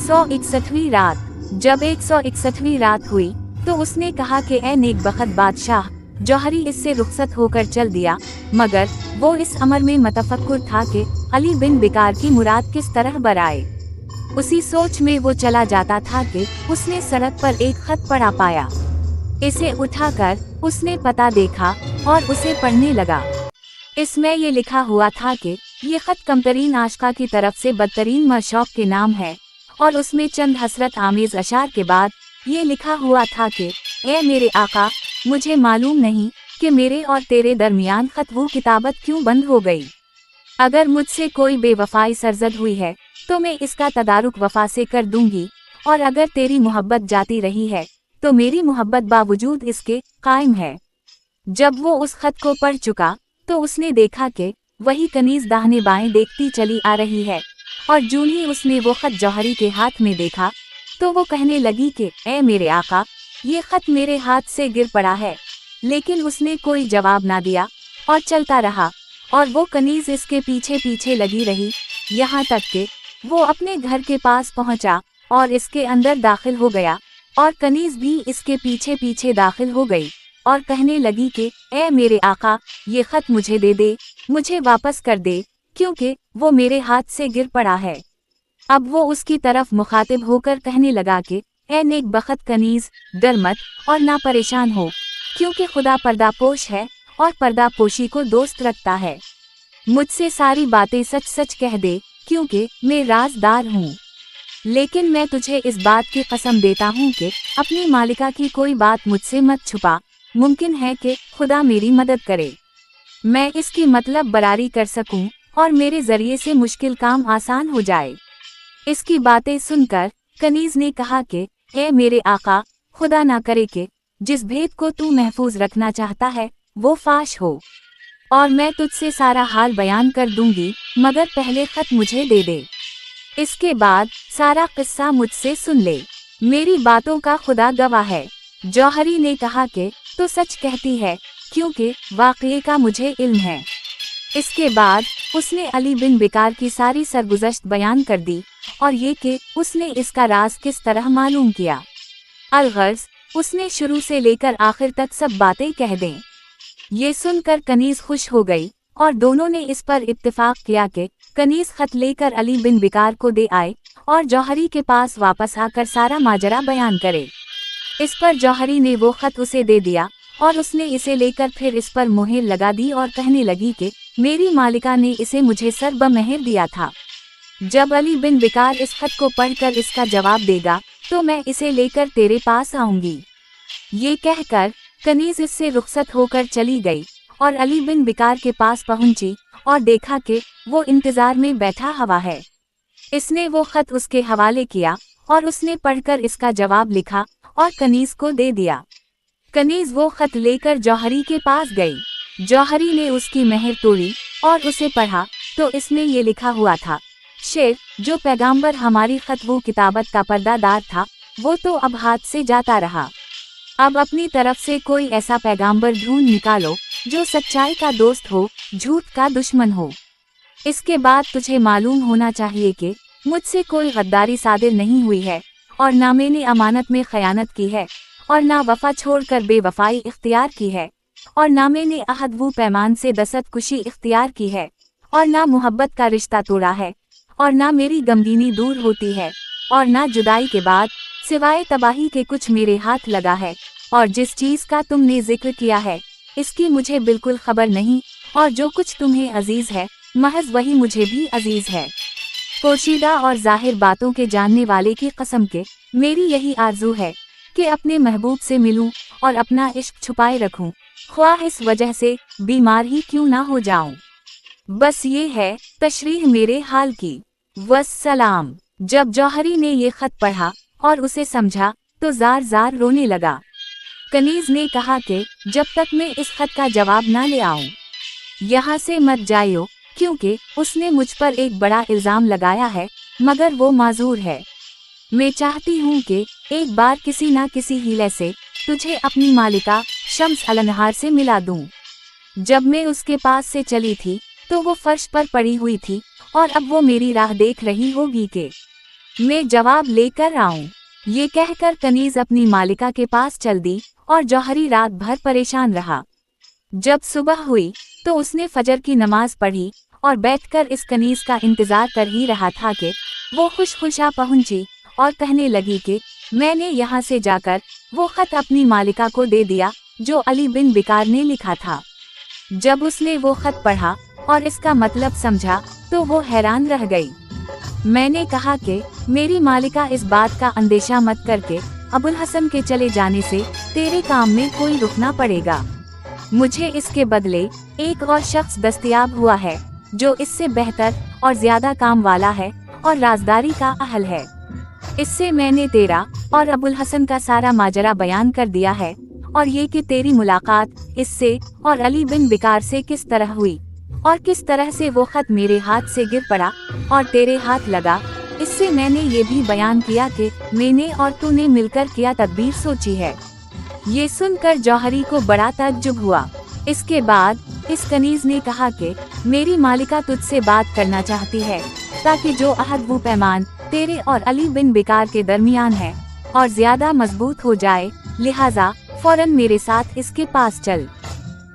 161वीं रात। जब 161वीं रात हुई तो उसने कहा कि ए नेकबख्त बादशाह, जौहरी इससे रुखसत होकर चल दिया, मगर वो इस अमर में मतफक्कुर था कि अली बिन बिकार की मुराद किस तरह बराए। उसी सोच में वो चला जाता था कि उसने सड़क पर एक खत पड़ा पाया। इसे उठाकर उसने पता देखा और उसे पढ़ने लगा। इसमें ये लिखा हुआ था कि ये खत कमतरीन आशिका की तरफ से बदतरीन मशौक के नाम है, और उसमें चंद हसरत आमेज अशार के बाद ये लिखा हुआ था कि ए मेरे आका, मुझे मालूम नहीं कि मेरे और तेरे दरमियान खतवू किताबत क्यों बंद हो गई। अगर मुझसे कोई बेवफाई सरजद हुई है तो मैं इसका तदारुक वफा से कर दूंगी, और अगर तेरी मोहब्बत जाती रही है तो मेरी मोहब्बत बावजूद इसके कायम है। जब वो उस खत को पढ़ चुका तो उसने देखा कि वही कनीज दाहिने बाएं देखती चली आ रही है, और जून ही उसने वो खत जौहरी के हाथ में देखा तो वो कहने लगी कि ए मेरे आका, ये खत मेरे हाथ से गिर पड़ा है। लेकिन उसने कोई जवाब ना दिया और चलता रहा, और वो कनीज इसके पीछे पीछे लगी रही, यहाँ तक कि वो अपने घर के पास पहुँचा और इसके अंदर दाखिल हो गया, और कनीज भी इसके पीछे पीछे दाखिल हो गई और कहने लगी कि ए मेरे आका, ये खत मुझे दे दे, मुझे वापस कर दे, क्योंकि वो मेरे हाथ से गिर पड़ा है। अब वो उसकी तरफ मुखातिब होकर कहने लगा कि ए नेकबख्त कनीज, डर मत और ना परेशान हो, क्योंकि खुदा पर्दापोश है और पर्दापोशी को दोस्त रखता है। मुझसे सारी बातें सच सच कह दे, क्योंकि मैं राजदार हूँ। लेकिन मैं तुझे इस बात की कसम देता हूँ कि अपनी मालिका की कोई बात मुझसे मत छुपा। मुमकिन है कि खुदा मेरी मदद करे, मैं इसकी मतलब बरारी कर सकूं और मेरे जरिए से मुश्किल काम आसान हो जाए। इसकी बातें सुनकर कनीज ने कहा कि ए मेरे आका, खुदा ना करे कि जिस भेद को तू महफूज रखना चाहता है वो फाश हो, और मैं तुझसे सारा हाल बयान कर दूंगी, मगर पहले खत मुझे दे दे। इसके बाद सारा किस्सा मुझसे सुन ले, मेरी बातों का खुदा गवाह है। जौहरी ने कहा कि तो सच कहती है, क्योंकि वाक़ये का मुझे इल्म है। इसके बाद उसने अली बिन बिकार की सारी सरगुज़श्त बयान कर दी, और ये कि उसने इसका राज किस तरह मालूम किया। अलगर्ज़ उसने शुरू से लेकर आखिर तक सब बातें कह दें। ये सुनकर कनीज खुश हो गई, और दोनों ने इस पर इत्तेफाक किया कि कनीज खत लेकर अली बिन बिकार को दे आए और जौहरी के पास वापस आकर सारा माजरा बयान करे। इस पर जौहरी ने वो खत उसे दे दिया, और उसने इसे लेकर फिर इस पर मोहर लगा दी और कहने लगी कि मेरी मालिका ने इसे मुझे सरबमहर दिया था। जब अली बिन बिकार इस खत को पढ़कर इसका जवाब देगा तो मैं इसे लेकर तेरे पास आऊंगी। ये कहकर कनीज इससे रुखसत होकर चली गई और अली बिन बिकार के पास पहुंची और देखा कि वो इंतजार में बैठा हुआ है। इसने वो खत उसके हवाले किया और उसने पढ़कर इसका जवाब लिखा और कनीज को दे दिया। कनीज वो खत लेकर जौहरी के पास गई। जौहरी ने उसकी मेहर तोड़ी और उसे पढ़ा तो इसमें ये लिखा हुआ था, शेर जो पैगाम्बर हमारी खतवो किताबत का पर्दादार था वो तो अब हाथ से जाता रहा। अब अपनी तरफ से कोई ऐसा पैगाम्बर ढूंढ निकालो जो सच्चाई का दोस्त हो, झूठ का दुश्मन हो। इसके बाद तुझे मालूम होना चाहिए कि मुझसे कोई गद्दारी सादिर नहीं हुई है, और ना मैंने अमानत में खयानत की है, और ना वफा छोड़कर बेवफाई इख्तियार की है, और ना मैंने अहद वो पैमान से दसत कुशी इख्तियार की है, और ना मोहब्बत का रिश्ता तोड़ा है, और ना मेरी गमगीनी दूर होती है, और ना जुदाई के बाद सिवाय तबाही के कुछ मेरे हाथ लगा है। और जिस चीज़ का तुमने जिक्र किया है इसकी मुझे बिल्कुल खबर नहीं, और जो कुछ तुम्हें अजीज है महज वही मुझे भी अजीज है। पोशीदा और जाहिर बातों के जानने वाले की कसम के मेरी यही आरजू है कि अपने महबूब से मिलूं और अपना इश्क छुपाए रखूं, ख्वाह इस वजह से बीमार ही क्यों ना हो जाऊं। बस ये है तशरीह मेरे हाल की। वस्सलाम। जब जौहरी ने ये खत पढ़ा और उसे समझा तो जार जार रोने लगा। कनीज ने कहा कि जब तक मैं इस खत का जवाब ना ले आऊं यहाँ से मत जाइयो, क्योंकि उसने मुझ पर एक बड़ा इल्ज़ाम लगाया है, मगर वो माजूर है। मैं चाहती हूँ कि एक बार किसी ना किसी हीले से तुझे अपनी मालिका शम्स अलनहार से मिला दूं। जब मैं उसके पास से चली थी तो वो फर्श पर पड़ी हुई थी, और अब वो मेरी राह देख रही होगी कि मैं जवाब लेकर आऊं। ये कहकर कनीज अपनी मालिका के पास चल दी और जौहरी रात भर परेशान रहा। जब सुबह हुई तो उसने फजर की नमाज पढ़ी और बैठकर इस कनीज का इंतजार कर ही रहा था कि वो खुशखुशा पहुंची और कहने लगी कि मैंने यहाँ से जाकर वो खत अपनी मालिका को दे दिया जो अली बिन बिकार ने लिखा था। जब उसने वो खत पढ़ा और इसका मतलब समझा तो वो हैरान रह गई। मैंने कहा कि मेरी मालिका, इस बात का अंदेशा मत करके अबुल हसन के चले जाने से तेरे काम में कोई रुकना पड़ेगा। मुझे इसके बदले एक और शख्स दस्तयाब हुआ है जो इससे बेहतर और ज्यादा काम वाला है और राजदारी का अहल है। इससे मैंने तेरा और अबुल हसन का सारा माजरा बयान कर दिया है और ये कि तेरी मुलाकात इससे और अली बिन बिकार से किस तरह हुई और किस तरह से वो खत मेरे हाथ से गिर पड़ा और तेरे हाथ लगा। इससे मैंने ये भी बयान किया कि मैंने और तूने मिलकर क्या तदबीर सोची है। ये सुनकर जौहरी को बड़ा ताज्जुब हुआ। इसके बाद इस कनीज ने कहा कि मेरी मालिका तुझसे बात करना चाहती है ताकि जो अहद वो पैमान तेरे और अली बिन बिकार के दरमियान है और ज्यादा मजबूत हो जाए, लिहाजा फौरन मेरे साथ इसके पास चल।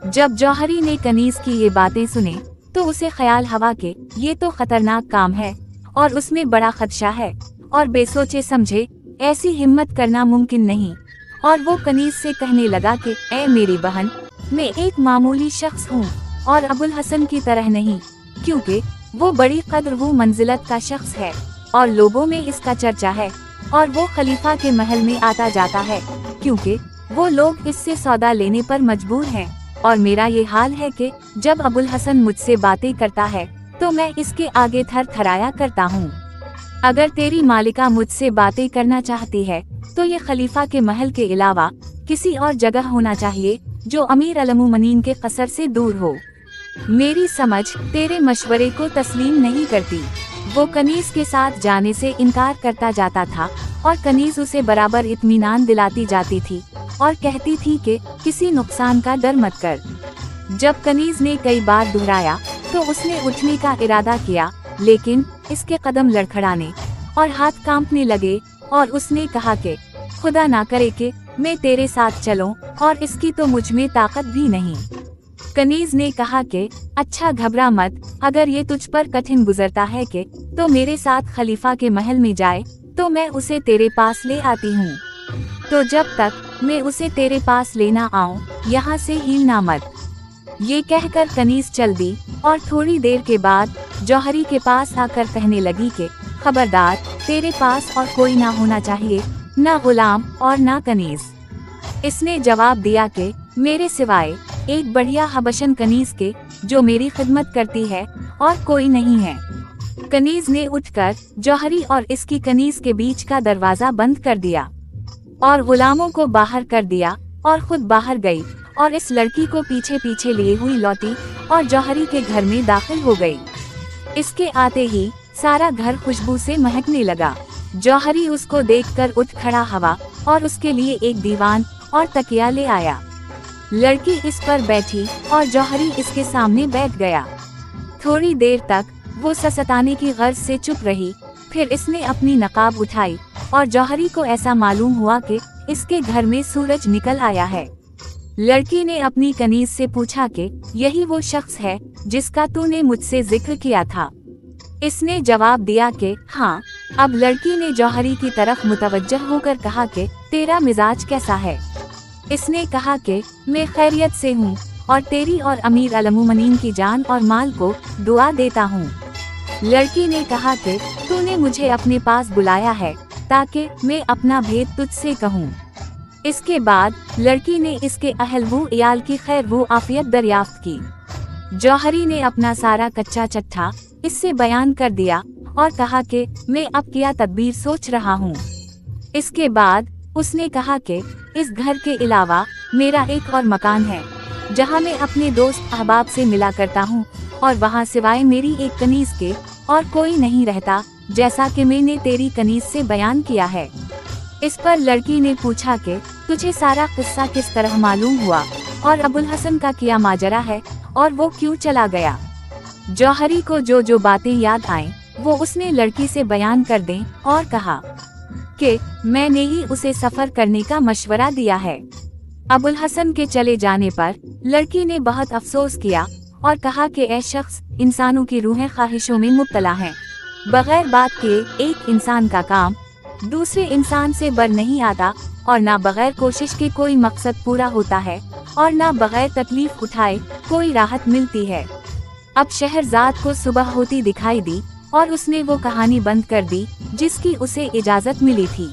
जब जौहरी ने कनीज की ये बातें सुने तो उसे ख्याल हुआ कि ये तो खतरनाक काम है और उसमें बड़ा खदशा है और बेसोचे समझे ऐसी हिम्मत करना मुमकिन नहीं। और वो कनीज से कहने लगा कि ऐ मेरी बहन, मैं एक मामूली शख्स हूँ और अबुल हसन की तरह नहीं, क्योंकि वो बड़ी कद्र वो मंजिलत का शख्स है और लोगों में इसका चर्चा है और वो खलीफा के महल में आता जाता है क्योंकि वो लोग इससे सौदा लेने पर मजबूर हैं। और मेरा ये हाल है कि जब अबुल हसन मुझसे बातें करता है तो मैं इसके आगे थर थराया करता हूँ। अगर तेरी मालिका मुझसे बातें करना चाहती है तो ये खलीफा के महल के अलावा किसी और जगह होना चाहिए जो अमीर अल-मुमनीन के कसर से दूर हो। मेरी समझ तेरे मशवरे को तस्लीम नहीं करती। वो कनीज के साथ जाने से इनकार करता जाता था और कनीज उसे बराबर इत्मीनान दिलाती जाती थी और कहती थी कि किसी नुकसान का डर मत कर। जब कनीज ने कई बार दोहराया तो उसने उठने का इरादा किया, लेकिन इसके कदम लड़खड़ाने और हाथ कांपने लगे और उसने कहा कि खुदा ना करे कि मैं तेरे साथ चलूं और इसकी तो मुझ में ताकत भी नहीं। कनीज ने कहा कि अच्छा घबरा मत, अगर ये तुझ पर कठिन गुजरता है कि तो मेरे साथ खलीफा के महल में जाए तो मैं उसे तेरे पास ले आती हूँ। तो जब तक मैं उसे तेरे पास लेना आऊँ यहाँ से हिलना मत। ये कहकर कनीज चल दी और थोड़ी देर के बाद जौहरी के पास आकर कहने लगी कि खबरदार, तेरे पास और कोई ना होना चाहिए, ना गुलाम और ना कनीज। इसने जवाब दिया कि मेरे सिवाय एक बढ़िया हबशन कनीज के जो मेरी खिदमत करती है और कोई नहीं है। कनीज ने उठकर जौहरी और इसकी कनीज के बीच का दरवाजा बंद कर दिया और गुलामों को बाहर कर दिया और खुद बाहर गई और इस लड़की को पीछे पीछे लिए हुई लौटी और जौहरी के घर में दाखिल हो गई। इसके आते ही सारा घर खुशबू से महकने लगा। जौहरी उसको देखकर उठ खड़ा हुआ और उसके लिए एक दीवान और तकिया ले आया। लड़की इस पर बैठी और जौहरी इसके सामने बैठ गया। थोड़ी देर तक वो ससताने की गर्ज से चुप रही, फिर इसने अपनी नकाब उठाई और जौहरी को ऐसा मालूम हुआ कि इसके घर में सूरज निकल आया है। लड़की ने अपनी कनीज से पूछा कि यही वो शख्स है जिसका तूने मुझसे जिक्र किया था। इसने जवाब दिया कि हाँ। अब लड़की ने जौहरी की तरफ मुतवज्जह होकर कहा कि तेरा मिजाज कैसा है। इसने कहा कि मैं खैरियत से हूँ और तेरी और अमीर अल-मुमनीन की जान और माल को दुआ देता हूँ। लड़की ने कहा कि तूने मुझे अपने पास बुलाया है ताकि मैं अपना भेद तुझसे कहूँ। इसके बाद लड़की ने इसके अहल वो इयाल की खैर वो आफियत दरियाफ्त की। जौहरी ने अपना सारा कच्चा चट्ठा इससे बयान कर दिया और कहा कि मैं अब क्या तदबीर सोच रहा हूँ। इसके बाद उसने कहा कि इस घर के अलावा मेरा एक और मकान है जहाँ मैं अपने दोस्त अहबाब से मिला करता हूँ और वहाँ सिवाय मेरी एक कनीज के और कोई नहीं रहता, जैसा कि मैंने तेरी कनीज से बयान किया है। इस पर लड़की ने पूछा कि तुझे सारा किस्सा किस तरह मालूम हुआ और अबुल हसन का क्या माजरा है और वो क्यों चला गया। जौहरी को जो जो बातें याद आईं वो उसने लड़की से बयान कर दें और कहा कि मैंने ही उसे सफर करने का मशवरा दिया है। अबुल हसन के चले जाने पर लड़की ने बहुत अफसोस किया और कहा कि ऐ शख्स, इंसानों की रूहें ख्वाहिशों में मुब्तला हैं। बगैर बात के एक इंसान का काम दूसरे इंसान से बर नहीं आता, और ना बगैर कोशिश के कोई मकसद पूरा होता है, और ना बगैर तकलीफ उठाए कोई राहत मिलती है। अब शहरजाद को सुबह होती दिखाई दी और उसने वो कहानी बंद कर दी जिसकी उसे इजाजत मिली थी।